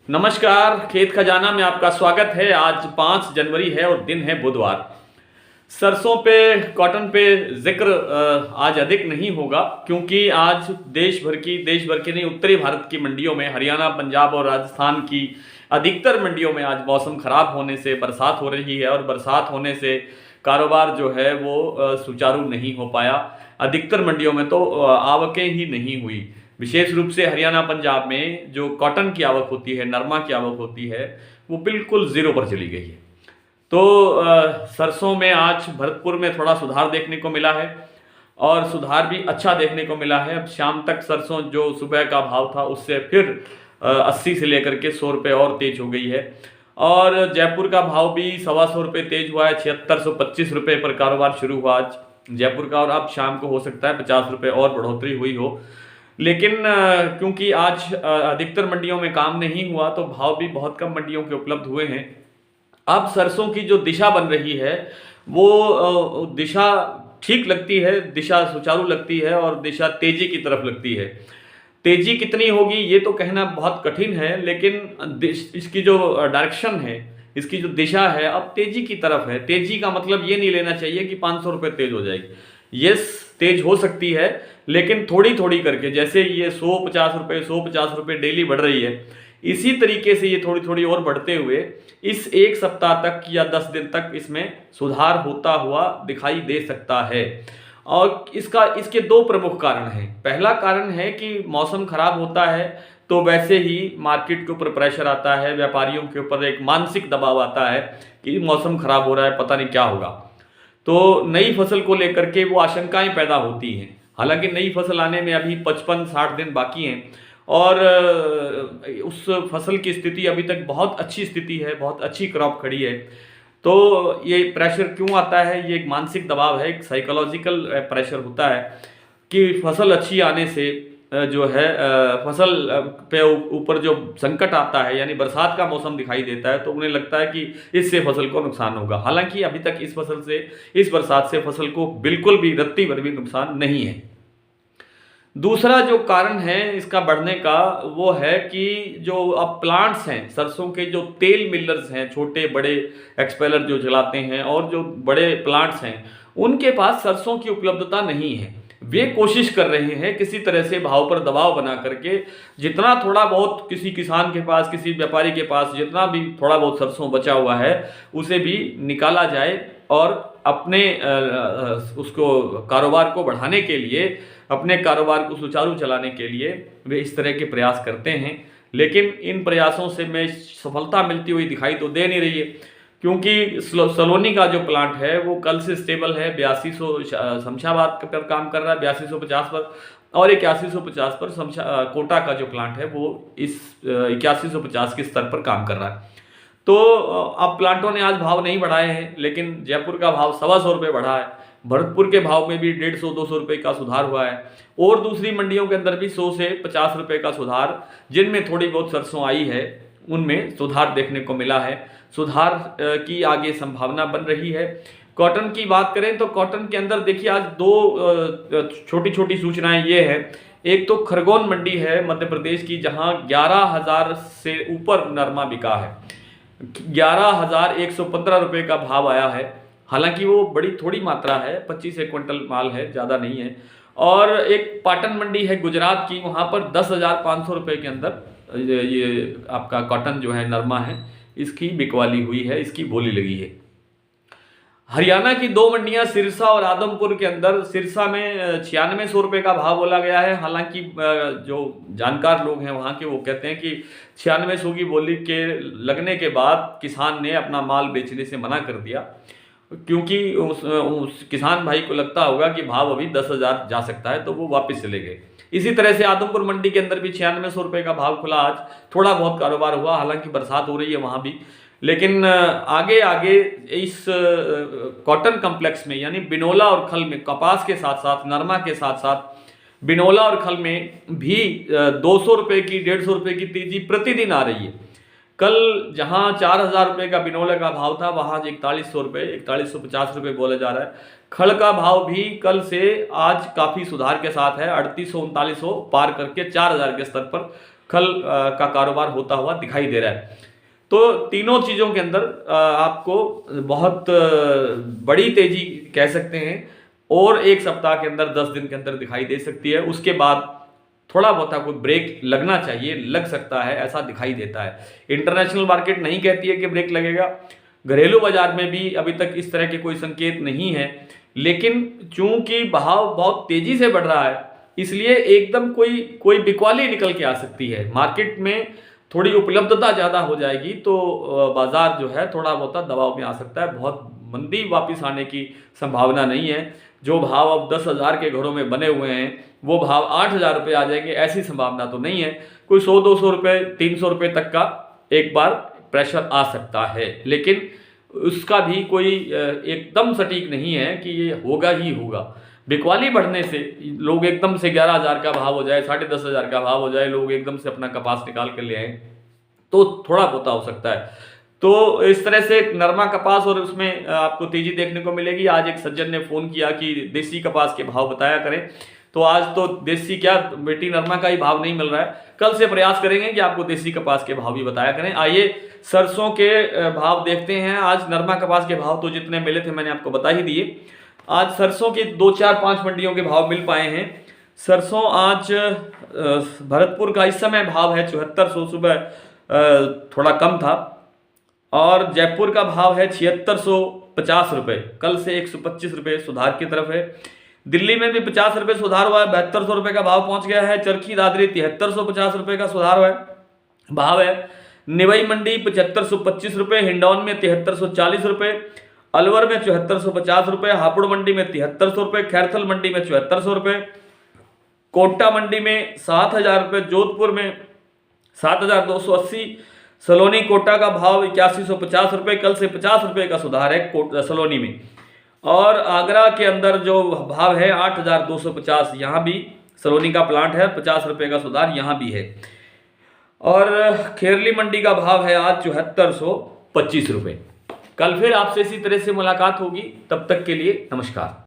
नमस्कार, खेत खजाना में आपका स्वागत है। आज 5 जनवरी है और दिन है बुधवार। सरसों पे, कॉटन पे जिक्र आज अधिक नहीं होगा, क्योंकि आज देश भर की नहीं, उत्तरी भारत की मंडियों में, हरियाणा, पंजाब और राजस्थान की अधिकतर मंडियों में आज मौसम खराब होने से बरसात हो रही है और बरसात होने से कारोबार जो है वो सुचारू नहीं हो पाया। अधिकतर मंडियों में तो आवकें ही नहीं हुई। विशेष रूप से हरियाणा, पंजाब में जो कॉटन की आवक होती है, नरमा की आवक होती है, वो बिल्कुल जीरो पर चली गई है। तो सरसों में आज भरतपुर में थोड़ा सुधार देखने को मिला है और सुधार भी अच्छा देखने को मिला है। अब शाम तक सरसों जो सुबह का भाव था उससे फिर 80 से लेकर के 100 रुपये और तेज हो गई है। और जयपुर का भाव भी 125 रुपये तेज हुआ है। 7625 रुपये पर कारोबार शुरू हुआ आज जयपुर का, और अब शाम को हो सकता है 50 रुपये और बढ़ोतरी हुई हो। लेकिन क्योंकि आज अधिकतर मंडियों में काम नहीं हुआ तो भाव भी बहुत कम मंडियों के उपलब्ध हुए हैं। अब सरसों की जो दिशा बन रही है वो दिशा ठीक लगती है, दिशा सुचारू लगती है और दिशा तेजी की तरफ लगती है। तेजी कितनी होगी ये तो कहना बहुत कठिन है, लेकिन इसकी जो डायरेक्शन है, इसकी जो दिशा है, अब तेजी की तरफ है। तेजी का मतलब ये नहीं लेना चाहिए कि 500 रुपये तेज हो जाएगी। यस, तेज हो सकती है, लेकिन थोड़ी थोड़ी करके, जैसे ये 150 रुपये डेली बढ़ रही है, इसी तरीके से ये थोड़ी थोड़ी और बढ़ते हुए इस एक सप्ताह तक या 10 दिन तक इसमें सुधार होता हुआ दिखाई दे सकता है। और इसके दो प्रमुख कारण हैं। पहला कारण है कि मौसम खराब होता है तो वैसे ही मार्केट के ऊपर प्रेशर आता है, व्यापारियों के ऊपर एक मानसिक दबाव आता है कि मौसम खराब हो रहा है, पता नहीं क्या होगा। तो नई फसल को लेकर के वो आशंकाएं पैदा होती हैं। हालांकि नई फसल आने में अभी 55-60 दिन बाकी हैं और उस फसल की स्थिति अभी तक बहुत अच्छी स्थिति है, बहुत अच्छी क्रॉप खड़ी है। तो ये प्रेशर क्यों आता है? ये एक मानसिक दबाव है, एक साइकोलॉजिकल प्रेशर होता है कि फसल अच्छी आने से जो है फसल पे ऊपर जो संकट आता है, यानी बरसात का मौसम दिखाई देता है, तो उन्हें लगता है कि इससे फसल को नुकसान होगा। हालांकि अभी तक इस बरसात से फसल को बिल्कुल भी रत्ती भर भी नुकसान नहीं है। दूसरा जो कारण है इसका बढ़ने का वो है कि जो अब प्लांट्स हैं, सरसों के जो तेल मिलर्स हैं, छोटे बड़े एक्सपेलर जो चलाते हैं और जो बड़े प्लांट्स हैं, उनके पास सरसों की उपलब्धता नहीं है। वे कोशिश कर रहे हैं किसी तरह से भाव पर दबाव बना करके जितना थोड़ा बहुत किसी किसान के पास, किसी व्यापारी के पास जितना भी थोड़ा बहुत सरसों बचा हुआ है उसे भी निकाला जाए और अपने उसको कारोबार को बढ़ाने के लिए, अपने कारोबार को सुचारू चलाने के लिए वे इस तरह के प्रयास करते हैं। लेकिन इन प्रयासों से में सफलता मिलती हुई दिखाई तो दे नहीं रही है, क्योंकि सलोनी का जो प्लांट है वो कल से स्टेबल है। 8200 शमशाबाद पर काम कर रहा है, 8250 पर, और 8150 पर कोटा का जो प्लांट है वो इस 8150 के स्तर पर काम कर रहा है। तो अब प्लांटों ने आज भाव नहीं बढ़ाए हैं, लेकिन जयपुर का भाव 125 रुपये बढ़ा है। भरतपुर के भाव में भी 150-200 रुपये का सुधार हुआ है और दूसरी मंडियों के अंदर भी 100 से 50 रुपये का सुधार, जिनमें थोड़ी बहुत सरसों आई है उनमें सुधार देखने को मिला है। सुधार की आगे संभावना बन रही है। कॉटन की बात करें तो कॉटन के अंदर देखिए आज दो छोटी छोटी सूचनाएं ये है। एक तो खरगोन मंडी है मध्य प्रदेश की, जहां 11,000 से ऊपर नरमा बिका है। 11,115 रुपये का भाव आया है। हालांकि वो बड़ी थोड़ी मात्रा है, 25 एक क्विंटल माल है, ज़्यादा नहीं है। और एक पाटन मंडी है गुजरात की, वहाँ पर 10,500 रुपये के अंदर ये आपका कॉटन जो है, नरमा है, इसकी बिकवाली हुई है, इसकी बोली लगी है। हरियाणा की दो मंडियां सिरसा और आदमपुर के अंदर, सिरसा में 9600 रुपये का भाव बोला गया है। हालांकि जो जानकार लोग हैं वहाँ के, वो कहते हैं कि 9600 की बोली के लगने के बाद किसान ने अपना माल बेचने से मना कर दिया, क्योंकि उस किसान भाई को लगता होगा कि भाव अभी 10,000 जा सकता है, तो वो वापस चले गए। इसी तरह से आदमपुर मंडी के अंदर भी 9600 रुपये का भाव खुला आज। थोड़ा बहुत कारोबार हुआ, हालांकि बरसात हो रही है वहाँ भी। लेकिन आगे आगे इस कॉटन कम्प्लेक्स में, यानी बिनोला और खल में, कपास के साथ साथ, नरमा के साथ साथ बिनोला और खल में भी 200 रुपये की, 150 रुपये की तेजी प्रतिदिन आ रही है। कल जहां 4,000 रुपये का बिनोले का भाव था, वहां 4100 रुपये, 4150 रुपये बोला जा रहा है। खड़ का भाव भी कल से आज काफ़ी सुधार के साथ है, 3800-3900 पार करके 4,000 के स्तर पर खल का कारोबार होता हुआ दिखाई दे रहा है। तो तीनों चीज़ों के अंदर आपको बहुत बड़ी तेजी कह सकते हैं और एक सप्ताह के अंदर 10 दिन के अंदर दिखाई दे सकती है। उसके बाद थोड़ा बहुत कोई ब्रेक लगना चाहिए, लग सकता है, ऐसा दिखाई देता है। इंटरनेशनल मार्केट नहीं कहती है कि ब्रेक लगेगा, घरेलू बाजार में भी अभी तक इस तरह के कोई संकेत नहीं है, लेकिन चूंकि भाव बहुत तेजी से बढ़ रहा है इसलिए एकदम कोई बिकवाली निकल के आ सकती है। मार्केट में थोड़ी उपलब्धता ज़्यादा हो जाएगी तो बाजार जो है थोड़ा बहुत दबाव में आ सकता है। बहुत मंदी वापस आने की संभावना नहीं है। जो भाव अब 10,000 के घरों में बने हुए हैं वो भाव 8,000 रुपये आ जाएंगे, ऐसी संभावना तो नहीं है। कोई 100-200 रुपये 300 रुपये तक का एक बार प्रेशर आ सकता है, लेकिन उसका भी कोई एकदम सटीक नहीं है कि ये होगा ही होगा। बिकवाली बढ़ने से लोग एकदम से 11,000 का भाव हो जाए, 10,500 का भाव हो जाए, लोग एकदम से अपना कपास निकाल कर ले आए तो थोड़ा बहुत हो सकता है। तो इस तरह से नरमा कपास और उसमें आपको तेजी देखने को मिलेगी। आज एक सज्जन ने फोन किया कि देसी कपास के भाव बताया करें, तो आज तो देसी क्या बेटी नरमा का ही भाव नहीं मिल रहा है। कल से प्रयास करेंगे कि आपको देसी कपास के भाव भी बताया करें। आइए सरसों के भाव देखते हैं। आज नरमा कपास के भाव तो जितने मिले थे मैंने आपको बता ही दिए। आज सरसों के 2, 4, 5 मंडियों के भाव मिल पाए हैं। सरसों आज भरतपुर का इस समय भाव है 7400, सुबह थोड़ा कम था, और जयपुर का भाव है 7650 रुपये, कल से 125 रुपये सुधार की तरफ है। दिल्ली में भी 50 रुपये सुधार हुआ है, 7200 रुपये का भाव पहुंच गया है। चरखी दादरी 7350 रुपये का सुधार हुआ है भाव है। निवई मंडी 7525 रुपये, हिंडौन में 7340 रुपये, अलवर में 7450 रुपये, हापुड़ मंडी में 7300 रुपये, खैरथल मंडी में 7400 रुपये, कोटा मंडी में 7000 रुपये, जोधपुर में 7280, सलोनी कोटा का भाव 8150 रुपये, कल से 50 रुपये का सुधार है सलोनी में। और आगरा के अंदर जो भाव है 8250, यहाँ भी सलोनी का प्लांट है, 50 रुपये का सुधार यहाँ भी है। और खेरली मंडी का भाव है आज 7425 रुपये। कल फिर आपसे इसी तरह से मुलाकात होगी, तब तक के लिए नमस्कार।